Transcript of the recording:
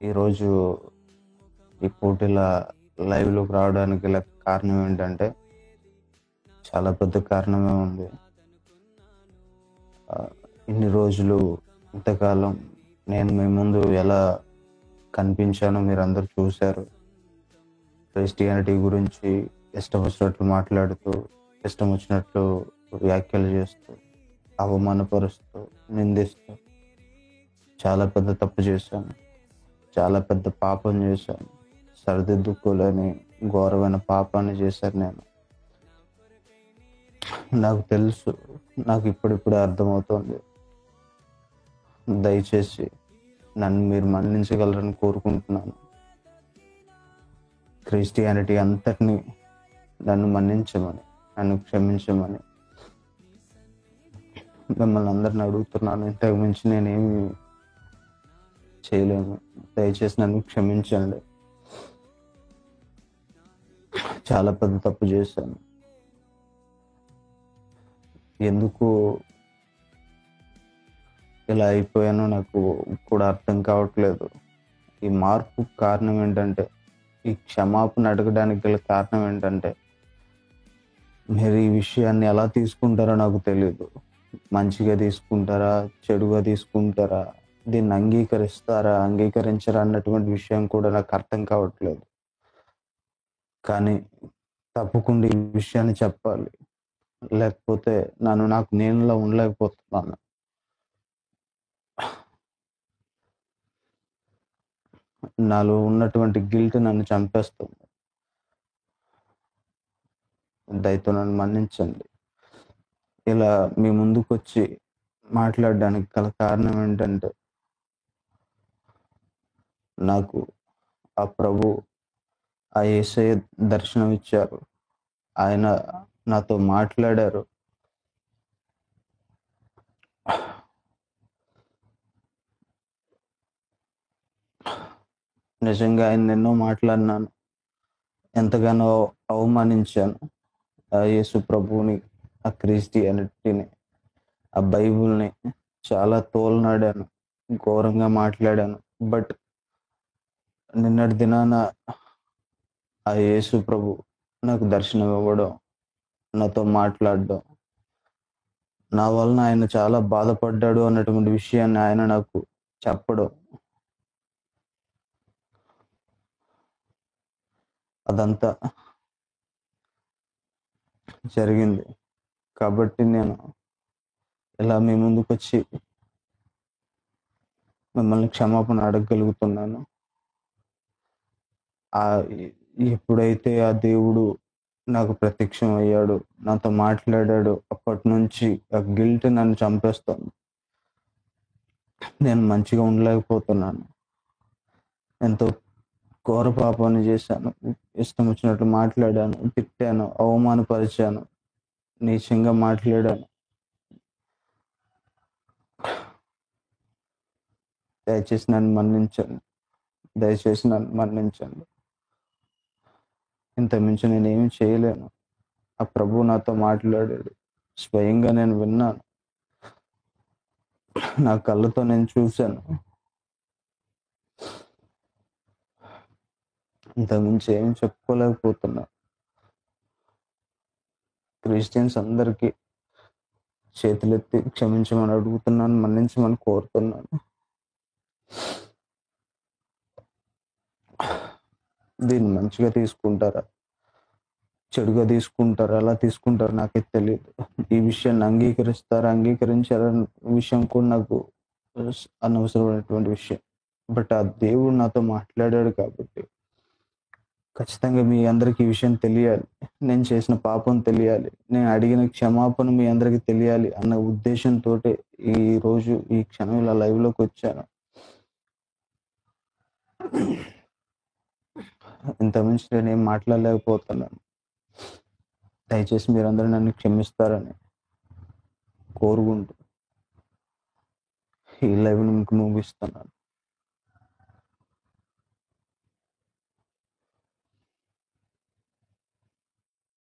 ఈరోజు ఈ పోటీల లైవ్‌లోకి రావడానికి గల కారణం ఏంటంటే, చాలా పెద్ద కారణమే ఉంది. ఆహ్, ఇన్ని రోజులు, ఇంతకాలం నేను మీ ముందు ఎలా కనిపించానో మీరందరూ చూసారు. క్రిస్టియానిటీ గురించి ఇష్టం వచ్చినట్లు మాట్లాడుతూ, ఇష్టం వచ్చినట్లు వ్యాఖ్యలు చేస్తూ, అవమానపరుస్తూ, నిందిస్తూ చాలా పెద్ద తప్పు చేశాను. చాలా పెద్ద పాపం చేశాను. సరిదిద్దుకోలేని ఘోరమైన పాపాన్ని చేశాను నేను. నాకు తెలుసు. నాకు ఇప్పుడిప్పుడే అర్థమవుతోంది. దయచేసి నన్ను మీరు మన్నించగలరని కోరుకుంటున్నాను. క్రిస్టియానిటీ అంతటిని నన్ను మన్నించమని, నన్ను క్షమించమని మిమ్మల్ని అందరిని అడుగుతున్నాను. ఇంతకు మించి నేనేమి చేయలేను. దయచేసి నన్ను క్షమించండి. చాలా పెద్ద తప్పు చేశాను. ఎందుకు ఇలా అయిపోయానో నాకు కూడా అర్థం కావట్లేదు. ఈ మార్పుకు కారణం ఏంటంటే, ఈ క్షమాపణ అడగడానికి గల కారణం ఏంటంటే, మీరు ఈ విషయాన్ని ఎలా తీసుకుంటారో నాకు తెలీదు. మంచిగా తీసుకుంటారా? చెడుగా తీసుకుంటారా? దీన్ని అంగీకరిస్తారా? అంగీకరించరా? అన్నటువంటి విషయం కూడా నాకు అర్థం కావట్లేదు. కానీ తప్పకుండా ఈ విషయాన్ని చెప్పాలి. లేకపోతే నాకు నేనులా ఉండలేకపోతున్నాను. నాలో ఉన్నటువంటి గిల్ట్ నన్ను చంపేస్తుంది. దయతో నన్ను మన్నించండి. ఇలా మీ ముందుకొచ్చి మాట్లాడడానికి గల కారణం ఏంటంటే, నాకు ఆ ప్రభు, ఆ యేసయ్య దర్శనం ఇచ్చారు. ఆయన నాతో మాట్లాడారు. నిజంగా ఆయన్ని ఎన్నో మాట్లాడినాను. ఎంతగానో అవమానించాను. ఆ యేసు ప్రభువుని, ఆ క్రిస్టియానిటీని, ఆ బైబిల్‌ని చాలా తోలనాడాను. ఘోరంగా మాట్లాడాను. బట్ నిన్నటి దినాన ఆ యేసు ప్రభు నాకు దర్శనం ఇవ్వడం, నాతో మాట్లాడడం, నా వలన ఆయన చాలా బాధపడ్డాడు అన్నటువంటి విషయాన్ని ఆయన నాకు చెప్పడం, అదంతా జరిగింది. కాబట్టి నేను ఇలా మీ ముందుకొచ్చి మిమ్మల్ని క్షమాపణ అడగగలుగుతున్నాను. ఎ ఎప్పుడైతే ఆ దేవుడు నాకు ప్రత్యక్షమయ్యాడో, నాతో మాట్లాడాడో, అప్పటినుంచి ఆ గిల్ట్ నన్ను చంపేస్తోంది. నేను మంచిగా ఉండలేకపోతున్నాను. ఎంతో ఘోర పాపాన్ని చేశాను. ఇష్టం వచ్చినట్లు మాట్లాడాను, తిట్టాను, అవమానపరిచాను, నీచంగా మాట్లాడాను. దయచేసి నన్ను మన్నించండి. దయచేసి నన్ను మన్నించండి. ఇంతకు మించి నేనేమి చేయలేను. ఆ ప్రభువు నాతో మాట్లాడాడు. స్వయంగా నేను విన్నాను. నా కళ్ళతో నేను చూశాను. ఇంతకు మించి ఏమి చెప్పుకోలేకపోతున్నా. క్రిస్టియన్స్ అందరికీ చేతులెత్తి క్షమించమని అడుగుతున్నాను. మన్నించమని కోరుతున్నాను. దీన్ని మంచిగా తీసుకుంటారా? చెడుగా తీసుకుంటారా? ఎలా తీసుకుంటారో నాకైతే తెలీదు. ఈ విషయాన్ని అంగీకరిస్తారా? అంగీకరించారా? అన్న విషయం కూడా నాకు అనవసరమైనటువంటి విషయం. బట్ ఆ దేవుడు నాతో మాట్లాడాడు కాబట్టి ఖచ్చితంగా మీ అందరికీ ఈ విషయం తెలియాలి. నేను చేసిన పాపం తెలియాలి. నేను అడిగిన క్షమాపణ మీ అందరికీ తెలియాలి అన్న ఉద్దేశంతోటే ఈరోజు ఈ క్షణం ఇలా లైవ్‌లోకొచ్చాను. ఇంతకు మించి నేనేం మాట్లాడలేకపోతున్నాను. దయచేసి మీరందరూ నన్ను క్షమిస్తారని కోరుకుంటూ ఈ లైవ్‌ని ముగిస్తున్నాను.